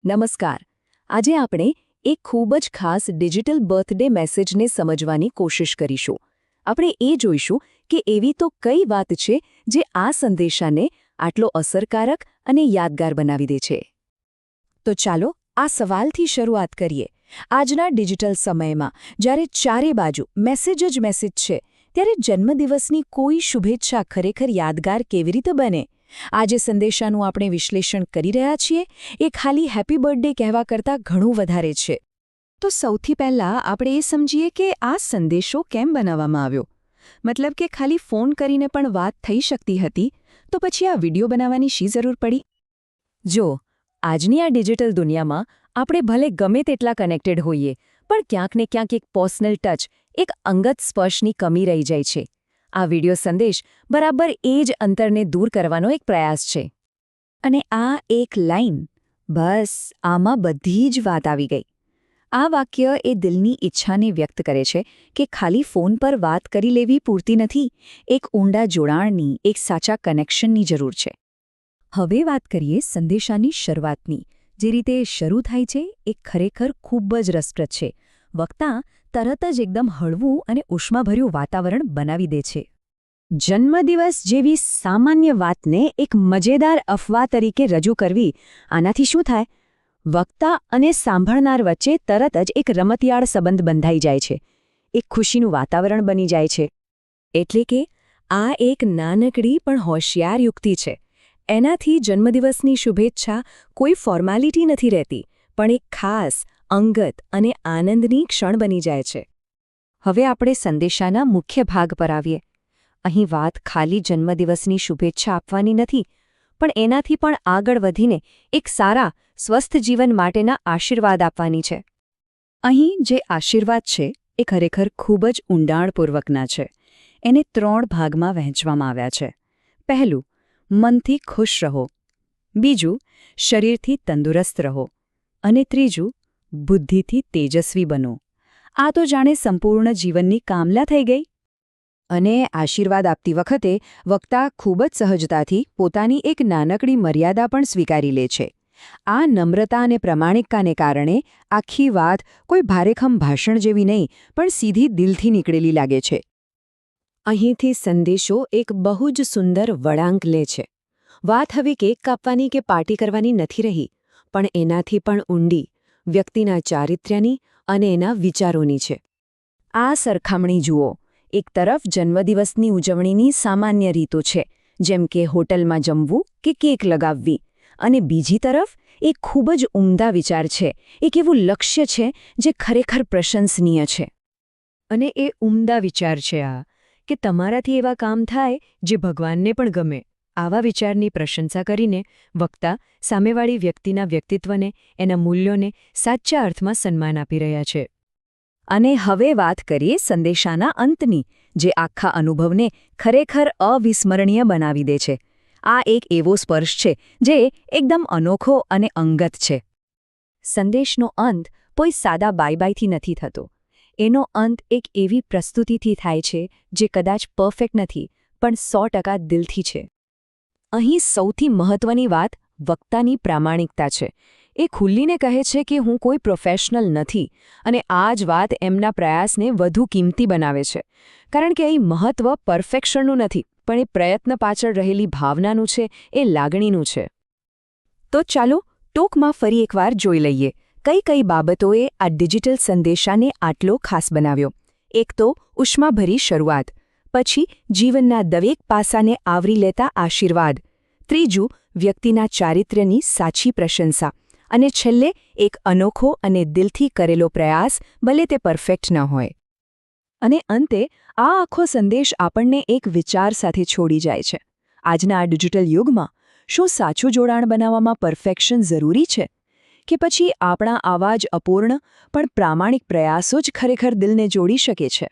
નમસ્કાર. આજે આપણે એક ખૂબ જ ખાસ ડિજિટલ બર્થડે મેસેજને સમજવાની કોશિશ કરીશું. આપણે એ જોઈશું કે એવી તો કઈ વાત છે જે આ સંદેશાને આટલો અસરકારક અને યાદગાર બનાવી દે છે. તો ચાલો આ સવાલથી શરૂઆત કરીએ. આજના ડિજિટલ સમયમાં જ્યારે ચારે બાજુ મેસેજ જ મેસેજ છે, ત્યારે જન્મદિવસની કોઈ શુભેચ્છા ખરેખર યાદગાર કેવી રીતે બને? આજે સંદેશાનું આપણે વિશ્લેષણ કરી રહ્યા છીએ એ ખાલી હેપી બર્થડે કહેવા કરતાં ઘણું વધારે છે. તો સૌથી પહેલાં આપણે એ સમજીએ કે આ સંદેશો કેમ બનાવવામાં આવ્યો. મતલબ કે ખાલી ફોન કરીને પણ વાત થઈ શકતી હતી, તો પછી આ વિડિયો બનાવવાની શી જરૂર પડી? જો આજની આ ડિજિટલ દુનિયામાં આપણે ભલે ગમે તેટલા કનેક્ટેડ હોઈએ, પણ ક્યાંક ને ક્યાંક એક પર્સનલ ટચ, એક અંગત સ્પર્શની કમી રહી જાય છે. આ વિડિયો સંદેશ બરાબર એ જ અંતરને દૂર કરવાનો એક પ્રયાસ છે. અને આ એક લાઈન, બસ આમાં બધી જ વાત આવી ગઈ. આ વાક્ય એ દિલની ઈચ્છાને વ્યક્ત કરે છે કે ખાલી ફોન પર વાત કરી લેવી પૂરતી નથી, એક ઊંડા જોડાણની, એક સાચા કનેક્શનની જરૂર છે. હવે વાત કરીએ સંદેશાની શરૂઆતની. જે રીતે શરૂ થાય છે એ ખરેખર ખૂબ જ રસપ્રદ છે. વક્તા તરત જ એકદમ હળવું અને ઉષ્માભર્યું વાતાવરણ બનાવી દે છે. જન્મદિવસ જેવી સામાન્ય વાતને એક મજેદાર અફવા તરીકે રજૂ કરવી, આનાથી શું થાય? વક્તા અને સાંભળનાર વચ્ચે તરત જ એક રમતિયાળ સંબંધ બંધાઈ જાય છે. એક ખુશીનું વાતાવરણ બની જાય છે. એટલે કે આ એક નાનકડી પણ હોશિયાર યુક્તિ છે. એનાથી જન્મદિવસની શુભેચ્છા કોઈ ફોર્માલિટી નથી રહેતી, પણ એક ખાસ, અંગત અને આનંદની ક્ષણ બની જાય છે. હવે આપણે સંદેશાના મુખ્ય ભાગ પર આવીએ. અહીં વાત ખાલી જન્મદિવસની શુભેચ્છા આપવાની નથી, પણ એનાથી પણ આગળ વધીને એક સારા, સ્વસ્થ જીવન માટેના આશીર્વાદ આપવાની છે. અહીં જે આશીર્વાદ છે એ ખરેખર ખૂબ જ ઊંડાણપૂર્વકના છે. એને 3 ભાગમાં વહેંચવામાં આવ્યા છે. પહેલું, મનથી ખુશ રહો. બીજું, શરીરથી તંદુરસ્ત રહો. અને ત્રીજું, બુદ્ધિથી તેજસ્વી બનો. આ તો જાણે સંપૂર્ણ જીવનની કામના થઈ ગઈ. અને આશીર્વાદ આપતી વખતે વક્તા ખૂબ જ સહજતાથી પોતાની એક નાનકડી મર્યાદા પણ સ્વીકારી લે છે. આ નમ્રતા અને પ્રામાણિકતાને કારણે આખી વાત કોઈ ભારેખમ ભાષણ જેવી નહીં, પણ સીધી દિલથી નીકળેલી લાગે છે. અહીંથી સંદેશો એક બહુ જ સુંદર વળાંક લે છે. વાત હવે કેક કાપવાની કે પાર્ટી કરવાની નથી રહી, પણ એનાથી પણ ઊંડી, વ્યક્તિના ચારિત્ર્યની અને એના વિચારોની છે. આ સરખામણી જુઓ. એક તરફ જન્મદિવસની ઉજવણીની સામાન્ય રીતો છે, જેમ કે હોટલમાં જમવું કે કેક લગાવવી, અને બીજી તરફ એક ખૂબ જ ઉમદા વિચાર છે, એક એવું લક્ષ્ય છે જે ખરેખર પ્રશંસનીય છે. અને એ ઉમદા વિચાર છે આ, કે તમારાથી એવા કામ થાય જે ભગવાનને પણ ગમે. આવા વિચારની પ્રશંસા કરીને વક્તા સામેવાળી વ્યક્તિના વ્યક્તિત્વને, એના મૂલ્યોને સાચા અર્થમાં સન્માન આપી રહ્યા છે. અને હવે વાત કરીએ સંદેશાના અંતની, જે આખા અનુભવને ખરેખર અવિસ્મરણીય બનાવી દે છે. આ એક એવો સ્પર્શ છે જે એકદમ અનોખો અને અંગત છે. સંદેશનો અંત કોઈ સાદા બાય-બાયથી નથી થતો. એનો અંત એક એવી પ્રસ્તુતિથી થાય છે જે કદાચ પરફેક્ટ નથી, પણ 100% દિલથી છે. અહીં સૌથી મહત્વની વાત વક્તાની પ્રામાણિકતા છે. એ ખુલ્લીને કહે છે કે હું કોઈ પ્રોફેશનલ નથી, અને આ જ વાત એમના પ્રયાસને વધુ કિંમતી બનાવે છે. કારણ કે અહીં મહત્વ પરફેક્શનનું નથી, પણ એ પ્રયત્ન પાછળ રહેલી ભાવનાનું છે, એ લાગણીનું છે. તો ચાલો ટૂંકમાં ફરી એકવાર જોઈ લઈએ કઈ કઈ બાબતોએ આ ડિજિટલ સંદેશાને આટલો ખાસ બનાવ્યો. એક તો ઉષ્માભરી શરૂઆત, પછી જીવનના દરેક પાસાને આવરી લેતા આશીર્વાદ, ત્રીજું વ્યક્તિના ચારિત્ર્યની સાચી પ્રશંસા, અને છેલ્લે એક અનોખો અને દિલથી કરેલો પ્રયાસ, ભલે તે પરફેક્ટ ન હોય. અને અંતે આ આખો સંદેશ આપણને એક વિચાર સાથે છોડી જાય છે. આજના આ ડિજિટલ યુગમાં શું સાચું જોડાણ બનાવવામાં પરફેક્શન જરૂરી છે? કે પછી આપણા આવા જ અપૂર્ણ પણ પ્રામાણિક પ્રયાસો જ ખરેખર દિલને જોડી શકે છે?